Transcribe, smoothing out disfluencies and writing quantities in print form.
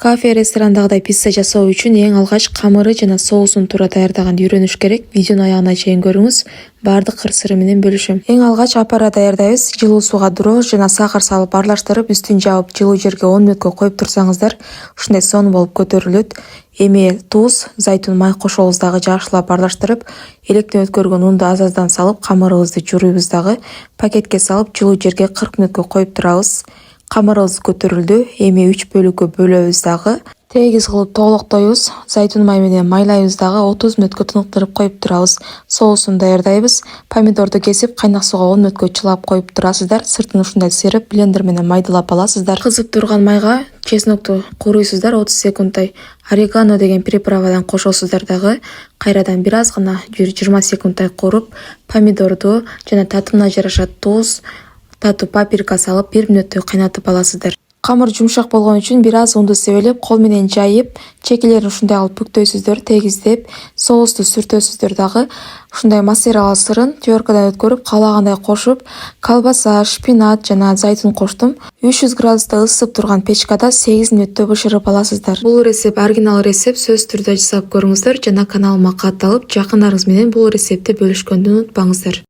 Кафе ресторандагыдай пицца жасоо үчүн эң алгач камыры жана соусун туура даярдаганды үйрөнүш керек. Видеону аягына чейин көрүңүз. Бардык кыр-сыры менен бөлүшөм. Эң алгач апара даярдайбыз. Жылуу сууга дрожжи жана сахар салып аралаштырып, үстүн жаап жылуу жерге 10 мүнөткө коюп турсаңыздар, ушундай сонун болуп көтөрүлөт. Эми туз, зайтун май кошобуз дагы жакшылап аралаштырып, электен өткөргөн унду аз-аздан салып, камырыбызды жууруйбуз дагы. Пакетке салып, жылуу жерге 40 мүнөткө коюп турабыз. Камырыбыз көтөрүлдү. Эми 3 бөлүккө бөлөбүз дагы. Тегиз кылып тоолоктойбуз. Зайтун май менен майлайбыз дагы 30 мүнөткө тыныктырып коюп турабыз. Соусун даярдайбыз. Помидорду кесип, кайнак сууга 10 мүнөткө чылап коюп турасыздар. Сыртын ушундай сыйрып, блендер менен майдалап аласыздар. Кызып турган майга чеснокду кууруйсуздар 30 секундтай. Орегано деген приправадан кошосуздар дагы. Кайрадан бир аз гана 20 секундтай кууруп, помидорду жана татымына жараша туз, татуу паприка салып 1 мүнөттөй кайнатып аласыздар. Камыр жумшак болгон үчүн бир аз унду себелеп, кол менен жайып, чекелерин ушундай алып бүктөйсүздөр, тегиздеп, соусту сүртөсүздөр дагы. Ушундай массировал сырын теркадан өткөрүп, каалагандай кошуп, колбаса, шпинат жана зайтун коштум. 300 градуста ысып турган печкада 8 мүнөттө бышырып аласыздар. Бул рецепт оригинал рецепт, сөзсүз түрдө жасап көрүңүздөр жана каналыма катталып, жакындарыңыз менен бул рецептти бөлүшкөндү унутпаңыздар.